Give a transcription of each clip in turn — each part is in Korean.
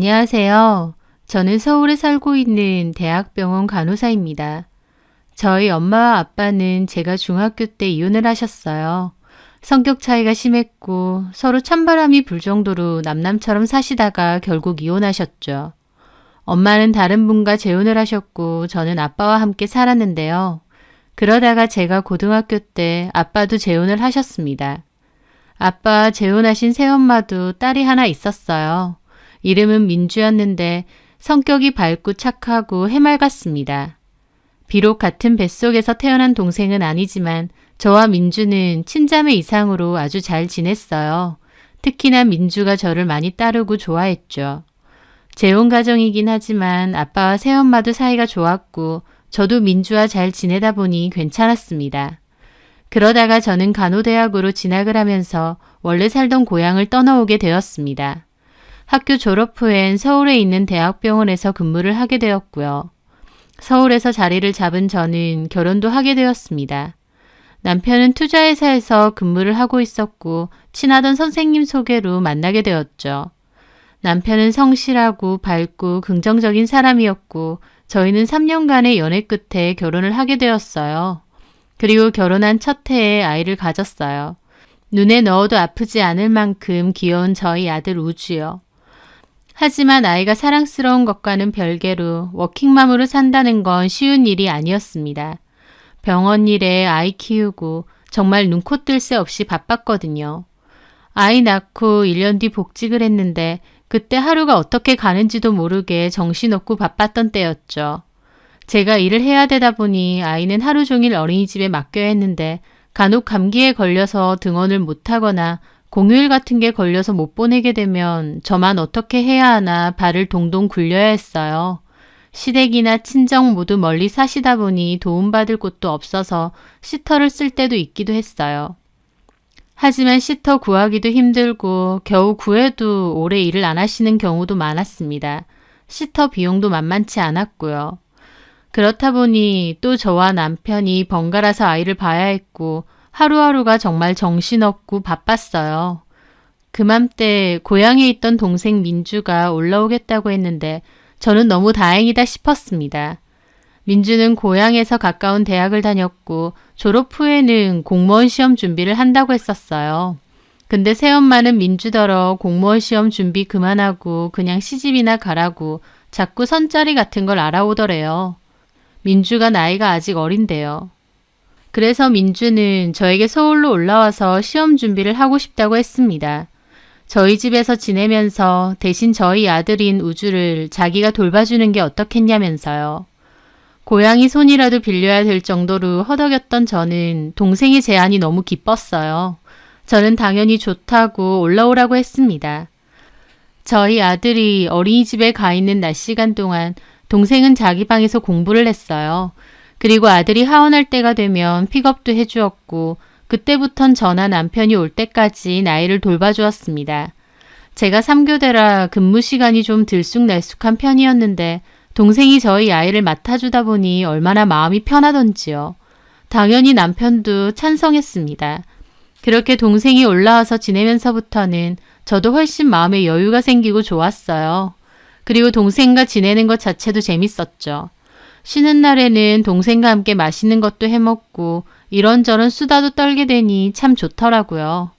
안녕하세요. 저는 서울에 살고 있는 대학병원 간호사입니다. 저희 엄마와 아빠는 제가 중학교 때 이혼을 하셨어요. 성격 차이가 심했고 서로 찬바람이 불 정도로 남남처럼 사시다가 결국 이혼하셨죠. 엄마는 다른 분과 재혼을 하셨고 저는 아빠와 함께 살았는데요. 그러다가 제가 고등학교 때 아빠도 재혼을 하셨습니다. 아빠 재혼하신 새엄마도 딸이 하나 있었어요. 이름은 민주였는데 성격이 밝고 착하고 해맑았습니다. 비록 같은 뱃속에서 태어난 동생은 아니지만 저와 민주는 친자매 이상으로 아주 잘 지냈어요. 특히나 민주가 저를 많이 따르고 좋아했죠. 재혼 가정이긴 하지만 아빠와 새엄마도 사이가 좋았고 저도 민주와 잘 지내다 보니 괜찮았습니다. 그러다가 저는 간호대학으로 진학을 하면서 원래 살던 고향을 떠나오게 되었습니다. 학교 졸업 후엔 서울에 있는 대학병원에서 근무를 하게 되었고요. 서울에서 자리를 잡은 저는 결혼도 하게 되었습니다. 남편은 투자회사에서 근무를 하고 있었고 친하던 선생님 소개로 만나게 되었죠. 남편은 성실하고 밝고 긍정적인 사람이었고 저희는 3년간의 연애 끝에 결혼을 하게 되었어요. 그리고 결혼한 첫 해에 아이를 가졌어요. 눈에 넣어도 아프지 않을 만큼 귀여운 저희 아들 우주요. 하지만 아이가 사랑스러운 것과는 별개로 워킹맘으로 산다는 건 쉬운 일이 아니었습니다. 병원 일에 아이 키우고 정말 눈코 뜰 새 없이 바빴거든요. 아이 낳고 1년 뒤 복직을 했는데 그때 하루가 어떻게 가는지도 모르게 정신없고 바빴던 때였죠. 제가 일을 해야 되다 보니 아이는 하루 종일 어린이집에 맡겨야 했는데 간혹 감기에 걸려서 등원을 못하거나 공휴일 같은 게 걸려서 못 보내게 되면 저만 어떻게 해야 하나 발을 동동 굴려야 했어요. 시댁이나 친정 모두 멀리 사시다 보니 도움받을 곳도 없어서 시터를 쓸 때도 있기도 했어요. 하지만 시터 구하기도 힘들고 겨우 구해도 오래 일을 안 하시는 경우도 많았습니다. 시터 비용도 만만치 않았고요. 그렇다 보니 또 저와 남편이 번갈아서 아이를 봐야 했고 하루하루가 정말 정신없고 바빴어요. 그맘때 고향에 있던 동생 민주가 올라오겠다고 했는데 저는 너무 다행이다 싶었습니다. 민주는 고향에서 가까운 대학을 다녔고 졸업 후에는 공무원 시험 준비를 한다고 했었어요. 근데 새엄마는 민주더러 공무원 시험 준비 그만하고 그냥 시집이나 가라고 자꾸 선짜리 같은 걸 알아오더래요. 민주가 나이가 아직 어린데요. 그래서 민주는 저에게 서울로 올라와서 시험 준비를 하고 싶다고 했습니다. 저희 집에서 지내면서 대신 저희 아들인 우주를 자기가 돌봐주는 게 어떻겠냐면서요. 고양이 손이라도 빌려야 될 정도로 허덕였던 저는 동생의 제안이 너무 기뻤어요. 저는 당연히 좋다고 올라오라고 했습니다. 저희 아들이 어린이집에 가 있는 낮 시간 동안 동생은 자기 방에서 공부를 했어요. 그리고 아들이 하원할 때가 되면 픽업도 해주었고 그때부턴 저나 남편이 올 때까지 아이를 돌봐주었습니다. 제가 3교대라 근무 시간이 좀 들쑥날쑥한 편이었는데 동생이 저희 아이를 맡아주다 보니 얼마나 마음이 편하던지요. 당연히 남편도 찬성했습니다. 그렇게 동생이 올라와서 지내면서부터는 저도 훨씬 마음에 여유가 생기고 좋았어요. 그리고 동생과 지내는 것 자체도 재밌었죠. 쉬는 날에는 동생과 함께 맛있는 것도 해먹고 이런저런 수다도 떨게 되니 참 좋더라고요.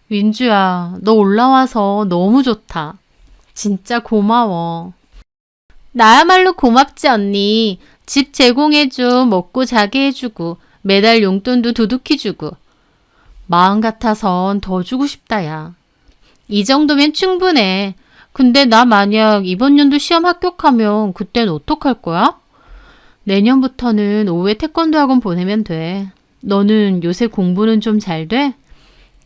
민주야, 너 올라와서 너무 좋다. 진짜 고마워. 나야말로 고맙지 언니. 집 제공해줘, 먹고 자게 해주고 매달 용돈도 두둑히 주고. 마음 같아선 더 주고 싶다 야. 이 정도면 충분해. 근데 나 만약 이번 연도 시험 합격하면 그땐 어떡할 거야? 내년부터는 오후에 태권도 학원 보내면 돼. 너는 요새 공부는 좀 잘 돼?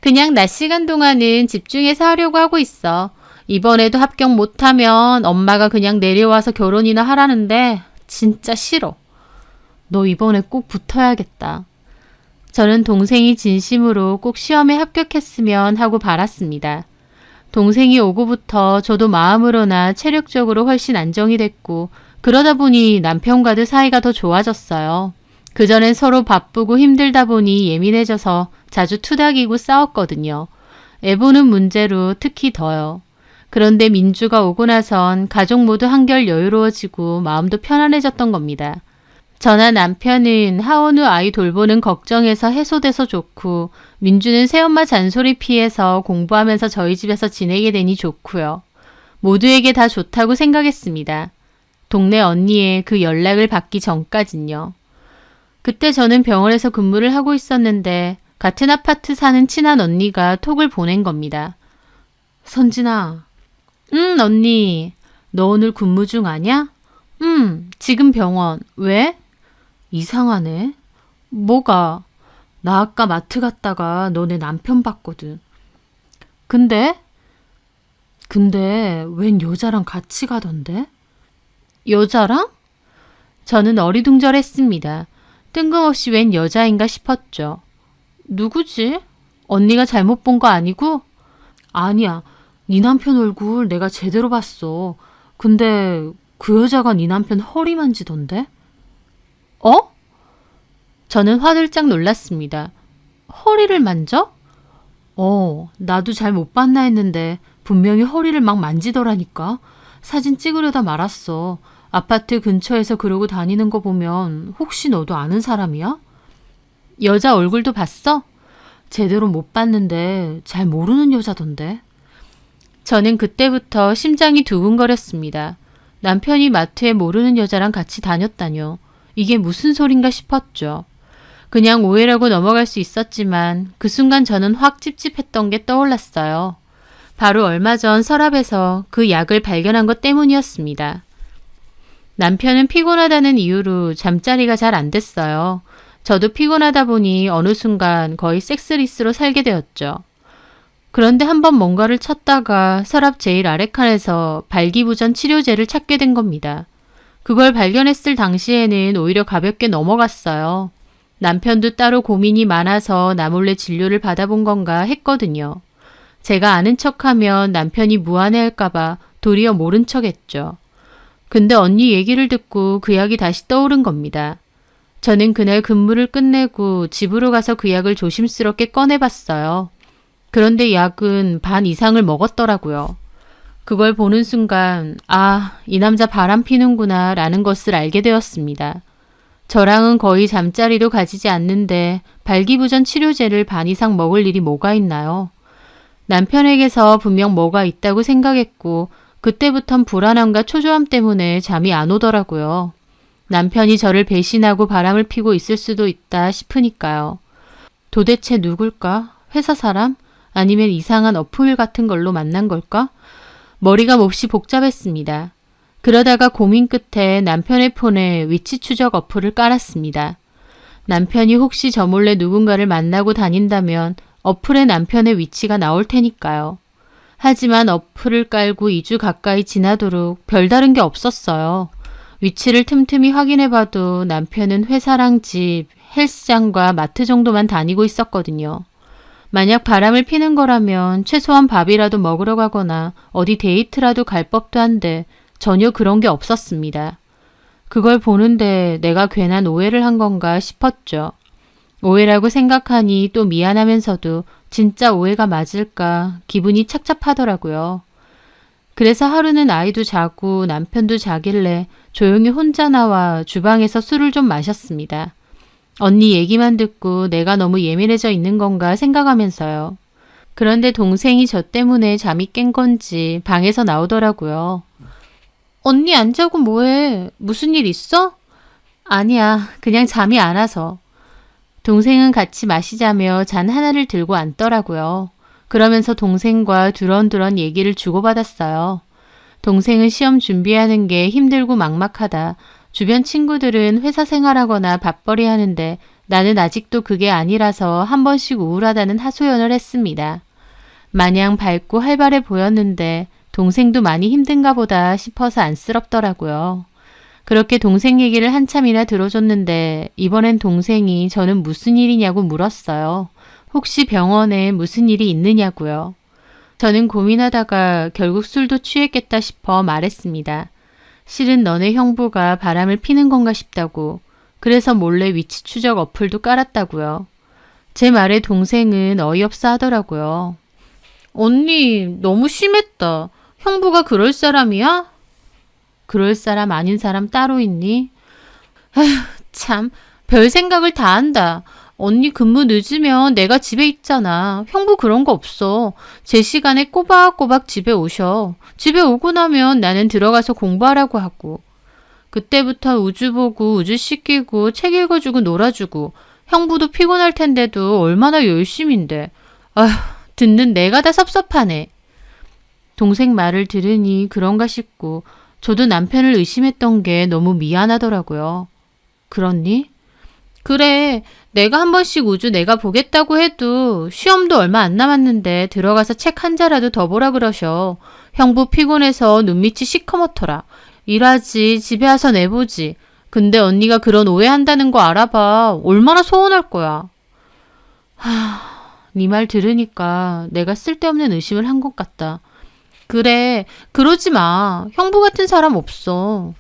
그냥 낮 시간 동안은 집중해서 하려고 하고 있어. 이번에도 합격 못하면 엄마가 그냥 내려와서 결혼이나 하라는데 진짜 싫어. 너 이번에 꼭 붙어야겠다. 저는 동생이 진심으로 꼭 시험에 합격했으면 하고 바랐습니다. 동생이 오고부터 저도 마음으로나 체력적으로 훨씬 안정이 됐고 그러다 보니 남편과도 사이가 더 좋아졌어요. 그전엔 서로 바쁘고 힘들다 보니 예민해져서 자주 투닥이고 싸웠거든요. 애 보는 문제로 특히 더요. 그런데 민주가 오고 나선 가족 모두 한결 여유로워지고 마음도 편안해졌던 겁니다. 저나 남편은 하원 후 아이 돌보는 걱정에서 해소돼서 좋고 민주는 새엄마 잔소리 피해서 공부하면서 저희 집에서 지내게 되니 좋고요. 모두에게 다 좋다고 생각했습니다. 동네 언니의 그 연락을 받기 전까진요. 그때 저는 병원에서 근무를 하고 있었는데 같은 아파트 사는 친한 언니가 톡을 보낸 겁니다. 선진아. 언니. 너 오늘 근무 중 아냐? 지금 병원. 왜? 이상하네. 뭐가? 나 아까 마트 갔다가 너네 남편 봤거든. 근데 웬 여자랑 같이 가던데? 여자랑? 저는 어리둥절했습니다. 뜬금없이 웬 여자인가 싶었죠. 누구지? 언니가 잘못 본 거 아니고? 아니야. 네 남편 얼굴 내가 제대로 봤어. 근데 그 여자가 네 남편 허리 만지던데? 어? 저는 화들짝 놀랐습니다. 허리를 만져? 나도 잘 못 봤나 했는데 분명히 허리를 막 만지더라니까. 사진 찍으려다 말았어. 아파트 근처에서 그러고 다니는 거 보면 혹시 너도 아는 사람이야? 여자 얼굴도 봤어? 제대로 못 봤는데 잘 모르는 여자던데. 저는 그때부터 심장이 두근거렸습니다. 남편이 마트에 모르는 여자랑 같이 다녔다뇨. 이게 무슨 소린가 싶었죠. 그냥 오해라고 넘어갈 수 있었지만 그 순간 저는 확 찝찝했던 게 떠올랐어요. 바로 얼마 전 서랍에서 그 약을 발견한 것 때문이었습니다. 남편은 피곤하다는 이유로 잠자리가 잘 안 됐어요. 저도 피곤하다 보니 어느 순간 거의 섹스리스로 살게 되었죠. 그런데 한번 뭔가를 찾다가 서랍 제일 아래 칸에서 발기부전 치료제를 찾게 된 겁니다. 그걸 발견했을 당시에는 오히려 가볍게 넘어갔어요. 남편도 따로 고민이 많아서 나 몰래 진료를 받아본 건가 했거든요. 제가 아는 척하면 남편이 무안해할까봐 도리어 모른 척했죠. 근데 언니 얘기를 듣고 그 약이 다시 떠오른 겁니다. 저는 그날 근무를 끝내고 집으로 가서 그 약을 조심스럽게 꺼내봤어요. 그런데 약은 반 이상을 먹었더라고요. 그걸 보는 순간 이 남자 바람 피는구나 라는 것을 알게 되었습니다. 저랑은 거의 잠자리도 가지지 않는데 발기부전 치료제를 반 이상 먹을 일이 뭐가 있나요? 남편에게서 분명 뭐가 있다고 생각했고 그때부턴 불안함과 초조함 때문에 잠이 안 오더라고요. 남편이 저를 배신하고 바람을 피고 있을 수도 있다 싶으니까요. 도대체 누굴까? 회사 사람? 아니면 이상한 어플 같은 걸로 만난 걸까? 머리가 몹시 복잡했습니다. 그러다가 고민 끝에 남편의 폰에 위치 추적 어플을 깔았습니다. 남편이 혹시 저 몰래 누군가를 만나고 다닌다면 어플에 남편의 위치가 나올 테니까요. 하지만 어플을 깔고 2주 가까이 지나도록 별다른 게 없었어요. 위치를 틈틈이 확인해봐도 남편은 회사랑 집, 헬스장과 마트 정도만 다니고 있었거든요. 만약 바람을 피는 거라면 최소한 밥이라도 먹으러 가거나 어디 데이트라도 갈 법도 한데 전혀 그런 게 없었습니다. 그걸 보는데 내가 괜한 오해를 한 건가 싶었죠. 오해라고 생각하니 또 미안하면서도 진짜 오해가 맞을까 기분이 착잡하더라고요. 그래서 하루는 아이도 자고 남편도 자길래 조용히 혼자 나와 주방에서 술을 좀 마셨습니다. 언니 얘기만 듣고 내가 너무 예민해져 있는 건가 생각하면서요. 그런데 동생이 저 때문에 잠이 깬 건지 방에서 나오더라고요. 언니 안 자고 뭐해? 무슨 일 있어? 아니야, 그냥 잠이 안 와서. 동생은 같이 마시자며 잔 하나를 들고 앉더라고요. 그러면서 동생과 두런두런 얘기를 주고받았어요. 동생은 시험 준비하는 게 힘들고 막막하다. 주변 친구들은 회사 생활하거나 밥벌이 하는데 나는 아직도 그게 아니라서 한 번씩 우울하다는 하소연을 했습니다. 마냥 밝고 활발해 보였는데 동생도 많이 힘든가 보다 싶어서 안쓰럽더라고요. 그렇게 동생 얘기를 한참이나 들어줬는데 이번엔 동생이 저는 무슨 일이냐고 물었어요. 혹시 병원에 무슨 일이 있느냐고요. 저는 고민하다가 결국 술도 취했겠다 싶어 말했습니다. 실은 너네 형부가 바람을 피는 건가 싶다고. 그래서 몰래 위치 추적 어플도 깔았다고요. 제 말에 동생은 어이없어 하더라고요. 언니 너무 심했다. 형부가 그럴 사람이야? 그럴 사람 아닌 사람 따로 있니? 에휴, 참, 별 생각을 다 한다. 언니 근무 늦으면 내가 집에 있잖아. 형부 그런 거 없어. 제 시간에 꼬박꼬박 집에 오셔. 집에 오고 나면 나는 들어가서 공부하라고 하고. 그때부터 우주 보고 우주 씻기고 책 읽어주고 놀아주고 형부도 피곤할 텐데도 얼마나 열심인데. 아휴, 듣는 내가 다 섭섭하네. 동생 말을 들으니 그런가 싶고 저도 남편을 의심했던 게 너무 미안하더라고요. 그렇니? 그래, 내가 한 번씩 우주 내가 보겠다고 해도 시험도 얼마 안 남았는데 들어가서 책 한 자라도 더 보라 그러셔. 형부 피곤해서 눈밑이 시커멓더라. 일하지, 집에 와서 내보지. 근데 언니가 그런 오해한다는 거 알아봐. 얼마나 서운할 거야. 네 말 들으니까 내가 쓸데없는 의심을 한 것 같다. 그래, 그러지 마. 형부 같은 사람 없어.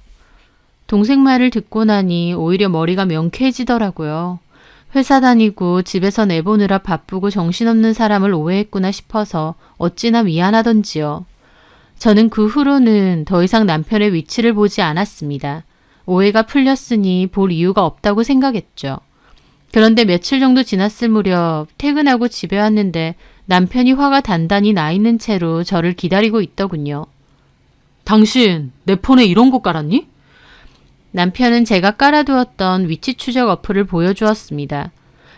동생 말을 듣고 나니 오히려 머리가 명쾌해지더라고요. 회사 다니고 집에서 내보느라 바쁘고 정신없는 사람을 오해했구나 싶어서 어찌나 미안하던지요. 저는 그 후로는 더 이상 남편의 위치를 보지 않았습니다. 오해가 풀렸으니 볼 이유가 없다고 생각했죠. 그런데 며칠 정도 지났을 무렵 퇴근하고 집에 왔는데 남편이 화가 단단히 나 있는 채로 저를 기다리고 있더군요. 당신 내 폰에 이런 거 깔았니? 남편은 제가 깔아두었던 위치 추적 어플을 보여주었습니다.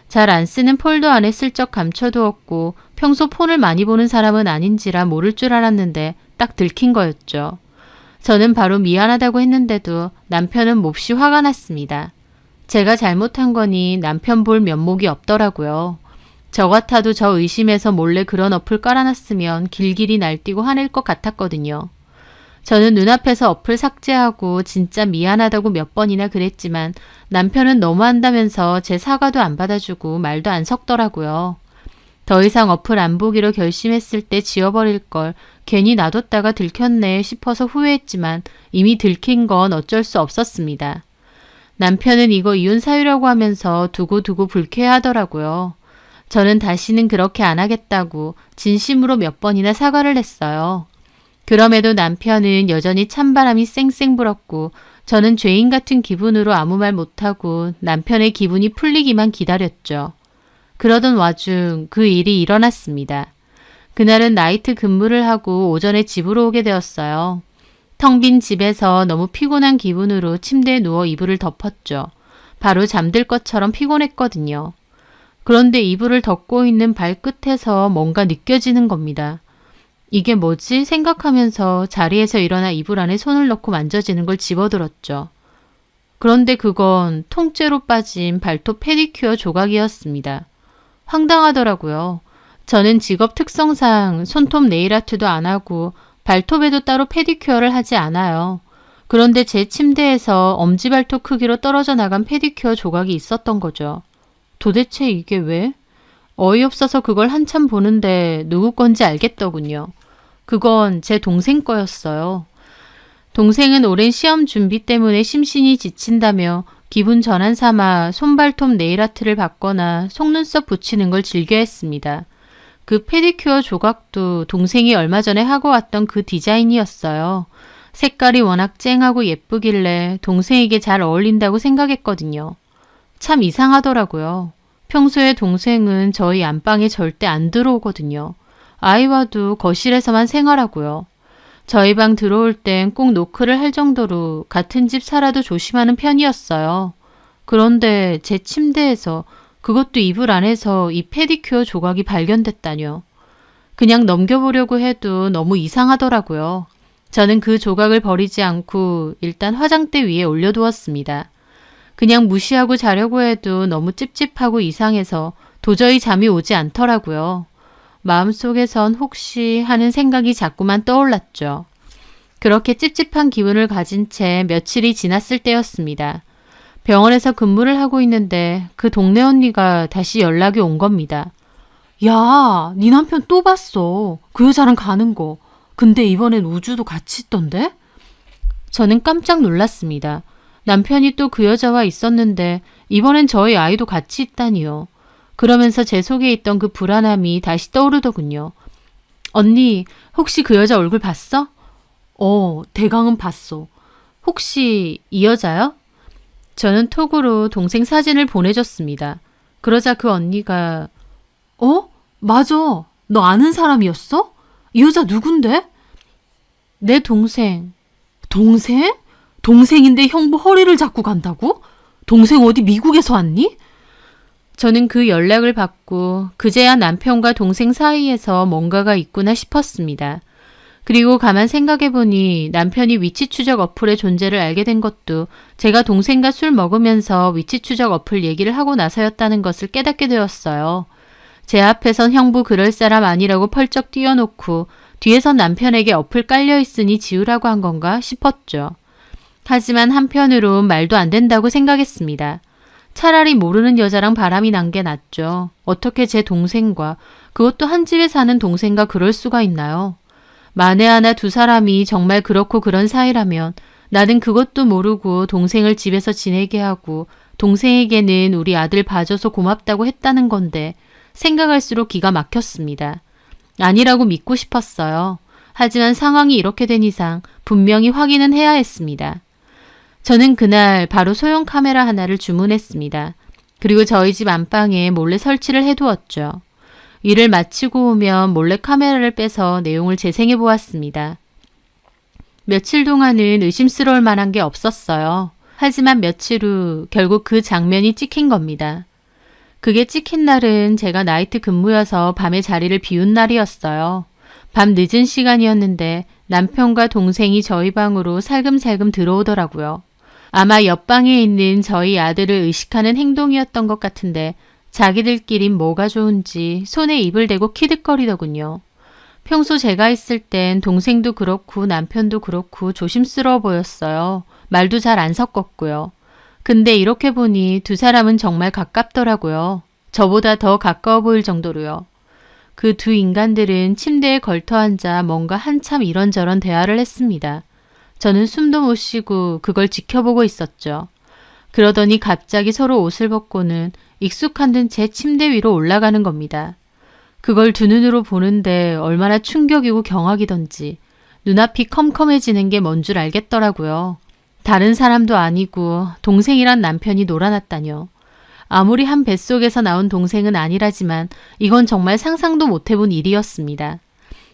잘 안 쓰는 폴더 안에 슬쩍 감춰두었고 평소 폰을 많이 보는 사람은 아닌지라 모를 줄 알았는데 딱 들킨 거였죠. 저는 바로 미안하다고 했는데도 남편은 몹시 화가 났습니다. 제가 잘못한 거니 남편 볼 면목이 없더라고요. 저 같아도 저 의심해서 몰래 그런 어플 깔아놨으면 길길이 날뛰고 화낼 것 같았거든요. 저는 눈앞에서 어플 삭제하고 진짜 미안하다고 몇 번이나 그랬지만 남편은 너무한다면서 제 사과도 안 받아주고 말도 안 섞더라고요. 더 이상 어플 안 보기로 결심했을 때 지워버릴 걸 괜히 놔뒀다가 들켰네 싶어서 후회했지만 이미 들킨 건 어쩔 수 없었습니다. 남편은 이거 이혼 사유라고 하면서 두고두고 불쾌해하더라고요. 저는 다시는 그렇게 안 하겠다고 진심으로 몇 번이나 사과를 했어요. 그럼에도 남편은 여전히 찬바람이 쌩쌩 불었고 저는 죄인 같은 기분으로 아무 말 못하고 남편의 기분이 풀리기만 기다렸죠. 그러던 와중 그 일이 일어났습니다. 그날은 나이트 근무를 하고 오전에 집으로 오게 되었어요. 텅 빈 집에서 너무 피곤한 기분으로 침대에 누워 이불을 덮었죠. 바로 잠들 것처럼 피곤했거든요. 그런데 이불을 덮고 있는 발끝에서 뭔가 느껴지는 겁니다. 이게 뭐지? 생각하면서 자리에서 일어나 이불 안에 손을 넣고 만져지는 걸 집어들었죠. 그런데 그건 통째로 빠진 발톱 페디큐어 조각이었습니다. 황당하더라고요. 저는 직업 특성상 손톱 네일 아트도 안 하고 발톱에도 따로 페디큐어를 하지 않아요. 그런데 제 침대에서 엄지발톱 크기로 떨어져 나간 페디큐어 조각이 있었던 거죠. 도대체 이게 왜? 어이없어서 그걸 한참 보는데 누구 건지 알겠더군요. 그건 제 동생 거였어요. 동생은 오랜 시험 준비 때문에 심신이 지친다며 기분 전환 삼아 손발톱 네일 아트를 받거나 속눈썹 붙이는 걸 즐겨 했습니다. 그 페디큐어 조각도 동생이 얼마 전에 하고 왔던 그 디자인이었어요. 색깔이 워낙 쨍하고 예쁘길래 동생에게 잘 어울린다고 생각했거든요. 참 이상하더라고요. 평소에 동생은 저희 안방에 절대 안 들어오거든요. 아이와도 거실에서만 생활하고요. 저희 방 들어올 땐 꼭 노크를 할 정도로 같은 집 살아도 조심하는 편이었어요. 그런데 제 침대에서 그것도 이불 안에서 이 페디큐어 조각이 발견됐다뇨. 그냥 넘겨보려고 해도 너무 이상하더라고요. 저는 그 조각을 버리지 않고 일단 화장대 위에 올려두었습니다. 그냥 무시하고 자려고 해도 너무 찝찝하고 이상해서 도저히 잠이 오지 않더라고요. 마음속에선 혹시 하는 생각이 자꾸만 떠올랐죠. 그렇게 찝찝한 기분을 가진 채 며칠이 지났을 때였습니다. 병원에서 근무를 하고 있는데 그 동네 언니가 다시 연락이 온 겁니다. 야, 네 남편 또 봤어. 그 여자랑 가는 거. 근데 이번엔 우주도 같이 있던데? 저는 깜짝 놀랐습니다. 남편이 또 그 여자와 있었는데 이번엔 저희 아이도 같이 있다니요. 그러면서 제 속에 있던 그 불안함이 다시 떠오르더군요. 언니, 혹시 그 여자 얼굴 봤어? 대강은 봤어. 혹시 이 여자요? 저는 톡으로 동생 사진을 보내줬습니다. 그러자 그 언니가 맞아. 너 아는 사람이었어? 이 여자 누군데? 내 동생. 동생? 동생인데 형부 허리를 잡고 간다고? 동생 어디 미국에서 왔니? 저는 그 연락을 받고 그제야 남편과 동생 사이에서 뭔가가 있구나 싶었습니다. 그리고 가만 생각해보니 남편이 위치 추적 어플의 존재를 알게 된 것도 제가 동생과 술 먹으면서 위치 추적 어플 얘기를 하고 나서였다는 것을 깨닫게 되었어요. 제 앞에선 형부 그럴 사람 아니라고 펄쩍 뛰어놓고 뒤에선 남편에게 어플 깔려있으니 지우라고 한 건가 싶었죠. 하지만 한편으론 말도 안 된다고 생각했습니다. 차라리 모르는 여자랑 바람이 난 게 낫죠. 어떻게 제 동생과, 그것도 한 집에 사는 동생과 그럴 수가 있나요? 만에 하나 두 사람이 정말 그렇고 그런 사이라면 나는 그것도 모르고 동생을 집에서 지내게 하고 동생에게는 우리 아들 봐줘서 고맙다고 했다는 건데 생각할수록 기가 막혔습니다. 아니라고 믿고 싶었어요. 하지만 상황이 이렇게 된 이상 분명히 확인은 해야 했습니다. 저는 그날 바로 소형 카메라 하나를 주문했습니다. 그리고 저희 집 안방에 몰래 설치를 해두었죠. 일을 마치고 오면 몰래 카메라를 빼서 내용을 재생해 보았습니다. 며칠 동안은 의심스러울 만한 게 없었어요. 하지만 며칠 후 결국 그 장면이 찍힌 겁니다. 그게 찍힌 날은 제가 나이트 근무여서 밤에 자리를 비운 날이었어요. 밤 늦은 시간이었는데 남편과 동생이 저희 방으로 살금살금 들어오더라고요. 아마 옆방에 있는 저희 아들을 의식하는 행동이었던 것 같은데 자기들끼린 뭐가 좋은지 손에 입을 대고 키득거리더군요. 평소 제가 있을 땐 동생도 그렇고 남편도 그렇고 조심스러워 보였어요. 말도 잘 안 섞었고요. 근데 이렇게 보니 두 사람은 정말 가깝더라고요. 저보다 더 가까워 보일 정도로요. 그 두 인간들은 침대에 걸터앉아 뭔가 한참 이런저런 대화를 했습니다. 저는 숨도 못 쉬고 그걸 지켜보고 있었죠. 그러더니 갑자기 서로 옷을 벗고는 익숙한 듯 제 침대 위로 올라가는 겁니다. 그걸 두 눈으로 보는데 얼마나 충격이고 경악이던지 눈앞이 컴컴해지는 게 뭔 줄 알겠더라고요. 다른 사람도 아니고 동생이란 남편이 놀아났다뇨. 아무리 한 뱃속에서 나온 동생은 아니라지만 이건 정말 상상도 못 해본 일이었습니다.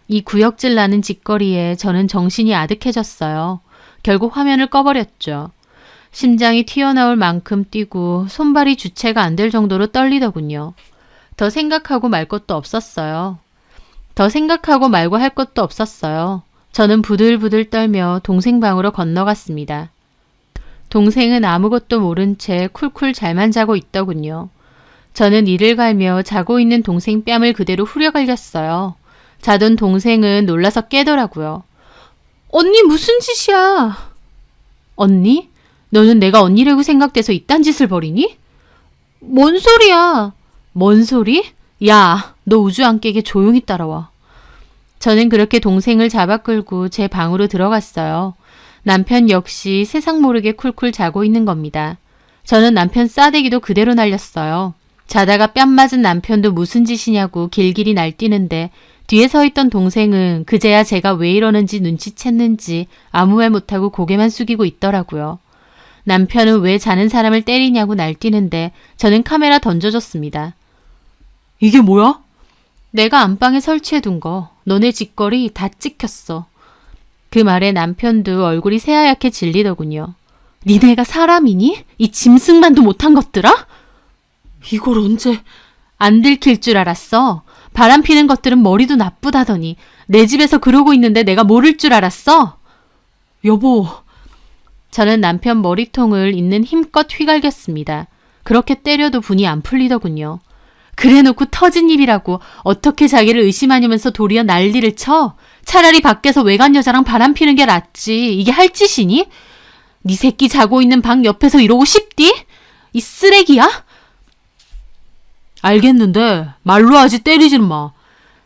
이 구역질 나는 짓거리에 저는 정신이 아득해졌어요. 결국 화면을 꺼버렸죠. 심장이 튀어나올 만큼 뛰고 손발이 주체가 안 될 정도로 떨리더군요. 더 생각하고 말 것도 없었어요. 더 생각하고 말고 할 것도 없었어요. 저는 부들부들 떨며 동생 방으로 건너갔습니다. 동생은 아무것도 모른 채 쿨쿨 잘만 자고 있더군요. 저는 이를 갈며 자고 있는 동생 뺨을 그대로 후려갈겼어요. 자던 동생은 놀라서 깨더라고요. 언니 무슨 짓이야? 언니? 너는 내가 언니라고 생각돼서 이딴 짓을 벌이니? 뭔 소리야? 뭔 소리? 야, 너 우주 안 깨게 조용히 따라와. 저는 그렇게 동생을 잡아 끌고 제 방으로 들어갔어요. 남편 역시 세상 모르게 쿨쿨 자고 있는 겁니다. 저는 남편 싸대기도 그대로 날렸어요. 자다가 뺨 맞은 남편도 무슨 짓이냐고 길길이 날뛰는데 뒤에 서 있던 동생은 그제야 제가 왜 이러는지 눈치챘는지 아무 말 못하고 고개만 숙이고 있더라고요. 남편은 왜 자는 사람을 때리냐고 날뛰는데 저는 카메라 던져줬습니다. 이게 뭐야? 내가 안방에 설치해둔 거. 너네 짓거리 다 찍혔어. 그 말에 남편도 얼굴이 새하얗게 질리더군요. 니네가 사람이니? 이 짐승만도 못한 것들아? 이걸 언제... 안 들킬 줄 알았어. 바람 피는 것들은 머리도 나쁘다더니 내 집에서 그러고 있는데 내가 모를 줄 알았어? 여보... 저는 남편 머리통을 있는 힘껏 휘갈겼습니다. 그렇게 때려도 분이 안 풀리더군요. 그래놓고 터진 입이라고 어떻게 자기를 의심하냐면서 도리어 난리를 쳐? 차라리 밖에서 외간 여자랑 바람 피는 게 낫지. 이게 할 짓이니? 네 새끼 자고 있는 방 옆에서 이러고 싶디? 이 쓰레기야? 알겠는데 말로 하지 때리지는 마.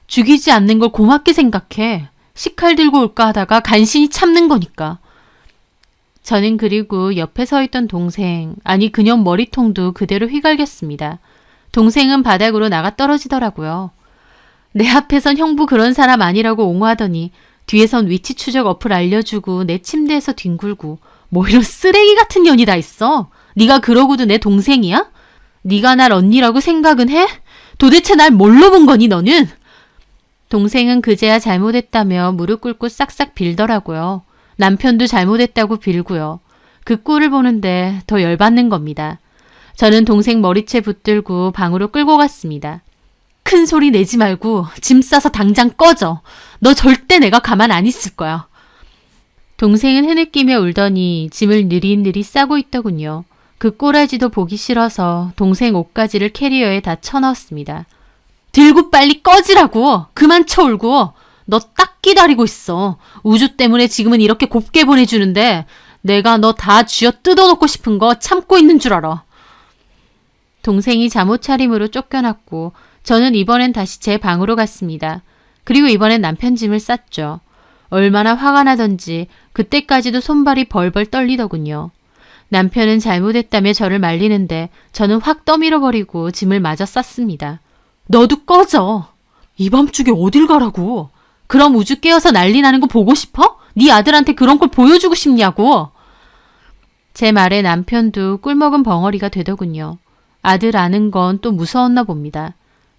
죽이지 않는 걸 고맙게 생각해. 식칼 들고 올까 하다가 간신히 참는 거니까. 저는 그리고 옆에 서 있던 동생, 아니 그녀 머리통도 그대로 휘갈겼습니다. 동생은 바닥으로 나가 떨어지더라고요. 내 앞에선 형부 그런 사람 아니라고 옹호하더니 뒤에선 위치 추적 어플 알려주고 내 침대에서 뒹굴고 뭐 이런 쓰레기 같은 년이 다 있어. 네가 그러고도 내 동생이야? 네가 날 언니라고 생각은 해? 도대체 날 뭘로 본 거니 너는? 동생은 그제야 잘못했다며 무릎 꿇고 싹싹 빌더라고요. 남편도 잘못했다고 빌고요. 그 꼴을 보는데 더 열받는 겁니다. 저는 동생 머리채 붙들고 방으로 끌고 갔습니다. 큰 소리 내지 말고 짐 싸서 당장 꺼져. 너 절대 내가 가만 안 있을 거야. 동생은 흐느끼며 울더니 짐을 느릿느릿 싸고 있더군요. 그 꼬라지도 보기 싫어서 동생 옷가지를 캐리어에 다 쳐넣었습니다. 들고 빨리 꺼지라고. 그만 쳐울고. 너 딱 기다리고 있어. 우주 때문에 지금은 이렇게 곱게 보내주는데 내가 너 다 쥐어 뜯어놓고 싶은 거 참고 있는 줄 알아. 동생이 잠옷 차림으로 쫓겨났고 저는 이번엔 다시 제 방으로 갔습니다. 그리고 이번엔 남편 짐을 쌌죠. 얼마나 화가 나던지 그때까지도 손발이 벌벌 떨리더군요. 남편은 잘못했다며 저를 말리는데 저는 확 떠밀어버리고 짐을 마저 쌌습니다. 너도 꺼져. 이 밤중에 어딜 가라고. 그럼 우주 깨어서 난리 나는 거 보고 싶어? 네 아들한테 그런 걸 보여주고 싶냐고. 제 말에 남편도 꿀먹은 벙어리가 되더군요. 아들 아는 건 또 무서웠나 봅니다.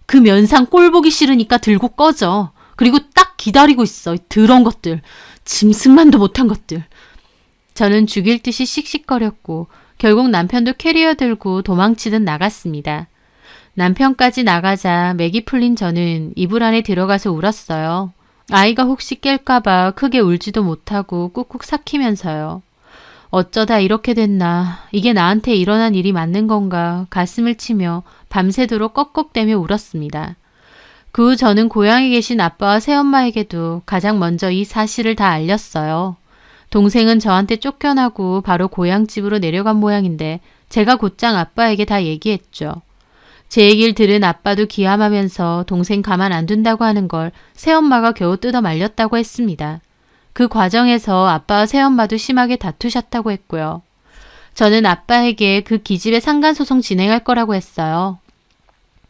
그 면상 꼴 보기 싫으니까 들고 꺼져. 그리고 딱 기다리고 있어. 이 더러운 것들. 짐승만도 못한 것들. 저는 죽일 듯이 씩씩거렸고 결국 남편도 캐리어 들고 도망치듯 나갔습니다. 남편까지 나가자 맥이 풀린 저는 이불 안에 들어가서 울었어요. 아이가 혹시 깰까봐 크게 울지도 못하고 꾹꾹 삭히면서요. 어쩌다 이렇게 됐나. 이게 나한테 일어난 일이 맞는 건가 가슴을 치며 밤새도록 꺽꺽대며 울었습니다. 그 후 저는 고향에 계신 아빠와 새엄마에게도 가장 먼저 이 사실을 다 알렸어요. 동생은 저한테 쫓겨나고 바로 고향집으로 내려간 모양인데 제가 곧장 아빠에게 다 얘기했죠. 제 얘기를 들은 아빠도 기함하면서 동생 가만 안 둔다고 하는 걸 새엄마가 겨우 뜯어 말렸다고 했습니다. 그 과정에서 아빠와 새엄마도 심하게 다투셨다고 했고요. 저는 아빠에게 그 기집애 상간소송 진행할 거라고 했어요.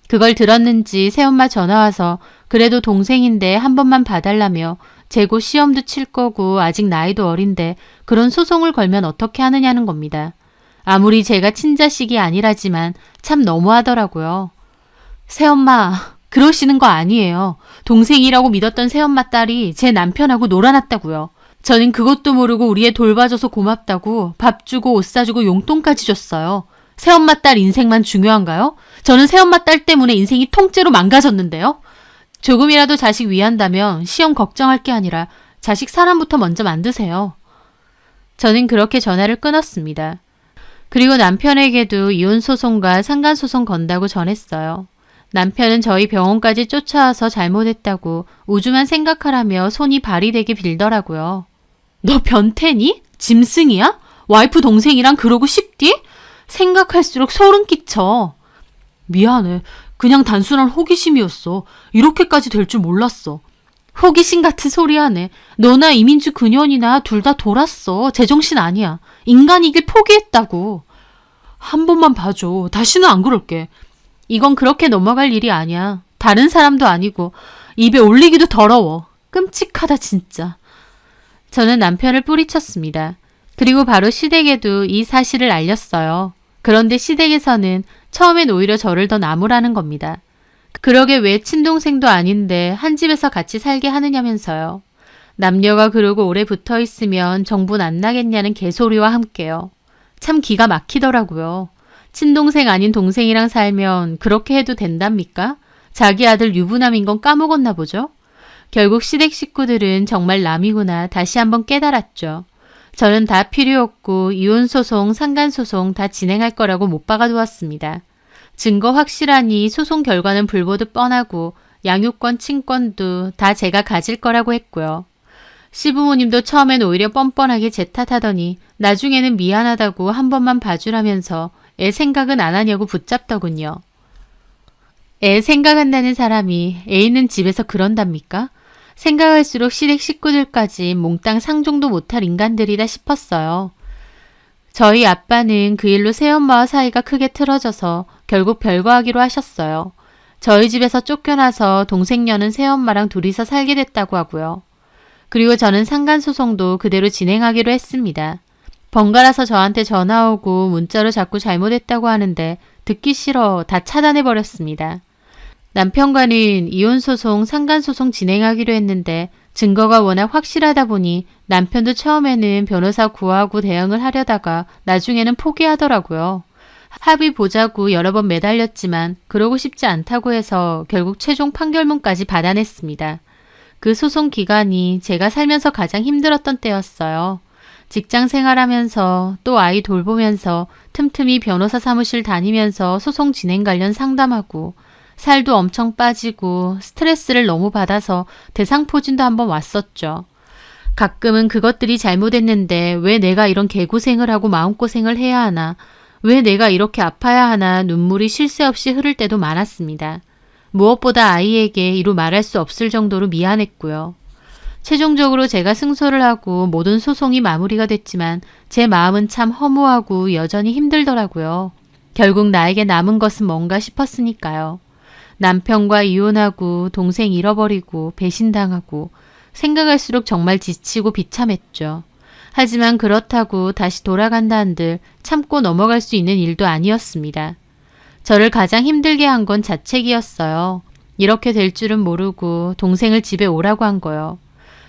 그걸 들었는지 새엄마 전화와서 그래도 동생인데 한 번만 봐달라며 재고 시험도 칠 거고 아직 나이도 어린데 그런 소송을 걸면 어떻게 하느냐는 겁니다. 아무리 제가 친자식이 아니라지만 참 너무하더라고요. 새엄마, 그러시는 거 아니에요. 동생이라고 믿었던 새엄마 딸이 제 남편하고 놀아났다고요. 저는 그것도 모르고 우리 애 돌봐줘서 고맙다고 밥 주고 옷 사주고 용돈까지 줬어요. 새엄마 딸 인생만 중요한가요? 저는 새엄마 딸 때문에 인생이 통째로 망가졌는데요. 조금이라도 자식 위한다면 시험 걱정할 게 아니라 자식 사람부터 먼저 만드세요. 저는 그렇게 전화를 끊었습니다. 그리고 남편에게도 이혼소송과 상간소송 건다고 전했어요. 남편은 저희 병원까지 쫓아와서 잘못했다고 우주만 생각하라며 손이 발이 되게 빌더라고요. 너 변태니? 짐승이야? 와이프 동생이랑 그러고 싶디? 생각할수록 소름 끼쳐. 미안해. 그냥 단순한 호기심이었어. 이렇게까지 될 줄 몰랐어. 호기심 같은 소리 하네. 너나 이민주 그년이나 둘 다 돌았어. 제정신 아니야. 인간이길 포기했다고. 한 번만 봐줘. 다시는 안 그럴게. 이건 그렇게 넘어갈 일이 아니야. 다른 사람도 아니고 입에 올리기도 더러워. 끔찍하다 진짜. 저는 남편을 뿌리쳤습니다. 그리고 바로 시댁에도 이 사실을 알렸어요. 그런데 시댁에서는 처음엔 오히려 저를 더 나무라는 겁니다. 그러게 왜 친동생도 아닌데 한 집에서 같이 살게 하느냐면서요. 남녀가 그러고 오래 붙어 있으면 정분 안 나겠냐는 개소리와 함께요. 참 기가 막히더라고요. 친동생 아닌 동생이랑 살면 그렇게 해도 된답니까? 자기 아들 유부남인 건 까먹었나 보죠? 결국 시댁 식구들은 정말 남이구나 다시 한번 깨달았죠. 저는 다 필요 없고 이혼소송, 상간소송 다 진행할 거라고 못 박아두었습니다. 증거 확실하니 소송 결과는 불보듯 뻔하고 양육권, 친권도 다 제가 가질 거라고 했고요. 시부모님도 처음엔 오히려 뻔뻔하게 제 탓하더니 나중에는 미안하다고 한 번만 봐주라면서 애 생각은 안 하냐고 붙잡더군요. 애 생각한다는 사람이 애 있는 집에서 그런답니까? 생각할수록 시댁 식구들까지 몽땅 상종도 못할 인간들이다 싶었어요. 저희 아빠는 그 일로 새엄마와 사이가 크게 틀어져서 결국 별거하기로 하셨어요. 저희 집에서 쫓겨나서 동생녀는 새엄마랑 둘이서 살게 됐다고 하고요. 그리고 저는 상간소송도 그대로 진행하기로 했습니다. 번갈아서 저한테 전화 오고 문자로 자꾸 잘못했다고 하는데 듣기 싫어 다 차단해버렸습니다. 남편과는 이혼소송, 상간소송 진행하기로 했는데 증거가 워낙 확실하다 보니 남편도 처음에는 변호사 구하고 대응을 하려다가 나중에는 포기하더라고요. 합의 보자고 여러 번 매달렸지만 그러고 싶지 않다고 해서 결국 최종 판결문까지 받아냈습니다. 그 소송 기간이 제가 살면서 가장 힘들었던 때였어요. 직장 생활하면서 또 아이 돌보면서 틈틈이 변호사 사무실 다니면서 소송 진행 관련 상담하고 살도 엄청 빠지고 스트레스를 너무 받아서 대상포진도 한번 왔었죠. 가끔은 그것들이 잘못했는데 왜 내가 이런 개고생을 하고 마음고생을 해야 하나, 왜 내가 이렇게 아파야 하나 눈물이 쉴 새 없이 흐를 때도 많았습니다. 무엇보다 아이에게 이루 말할 수 없을 정도로 미안했고요. 최종적으로 제가 승소를 하고 모든 소송이 마무리가 됐지만 제 마음은 참 허무하고 여전히 힘들더라고요. 결국 나에게 남은 것은 뭔가 싶었으니까요. 남편과 이혼하고 동생 잃어버리고 배신당하고 생각할수록 정말 지치고 비참했죠. 하지만 그렇다고 다시 돌아간다 한들 참고 넘어갈 수 있는 일도 아니었습니다. 저를 가장 힘들게 한 건 자책이었어요. 이렇게 될 줄은 모르고 동생을 집에 오라고 한 거요.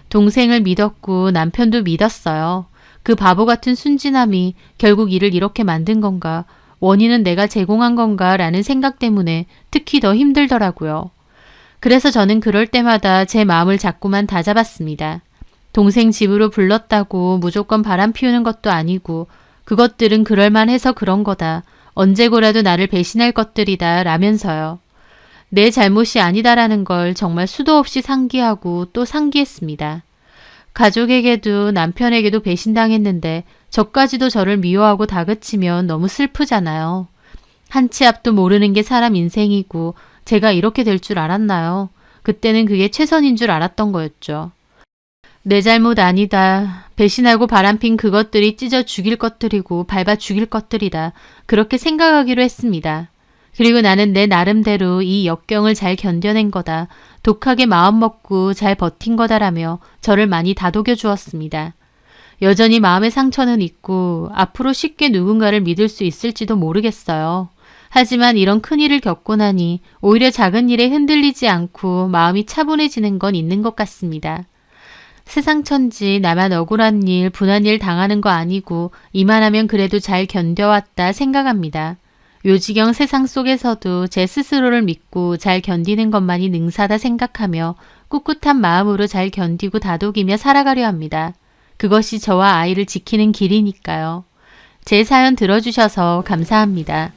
동생을 믿었고 남편도 믿었어요. 그 바보 같은 순진함이 결국 일을 이렇게 만든 건가, 원인은 내가 제공한 건가 라는 생각 때문에 특히 더 힘들더라고요. 그래서 저는 그럴 때마다 제 마음을 자꾸만 다잡았습니다. 동생 집으로 불렀다고 무조건 바람 피우는 것도 아니고 그것들은 그럴만해서 그런 거다. 언제고라도 나를 배신할 것들이다 라면서요. 내 잘못이 아니다라는 걸 정말 수도 없이 상기하고 또 상기했습니다. 가족에게도 남편에게도 배신당했는데 저까지도 저를 미워하고 다그치면 너무 슬프잖아요. 한 치 앞도 모르는 게 사람 인생이고 제가 이렇게 될 줄 알았나요? 그때는 그게 최선인 줄 알았던 거였죠. 내 잘못 아니다. 배신하고 바람핀 그것들이 찢어 죽일 것들이고 밟아 죽일 것들이다. 그렇게 생각하기로 했습니다. 그리고 나는 내 나름대로 이 역경을 잘 견뎌낸 거다. 독하게 마음먹고 잘 버틴 거다라며 저를 많이 다독여 주었습니다. 여전히 마음의 상처는 있고 앞으로 쉽게 누군가를 믿을 수 있을지도 모르겠어요. 하지만 이런 큰일을 겪고 나니 오히려 작은 일에 흔들리지 않고 마음이 차분해지는 건 있는 것 같습니다. 세상 천지 나만 억울한 일, 분한 일 당하는 거 아니고 이만하면 그래도 잘 견뎌왔다 생각합니다. 요지경 세상 속에서도 제 스스로를 믿고 잘 견디는 것만이 능사다 생각하며 꿋꿋한 마음으로 잘 견디고 다독이며 살아가려 합니다. 그것이 저와 아이를 지키는 길이니까요. 제 사연 들어주셔서 감사합니다.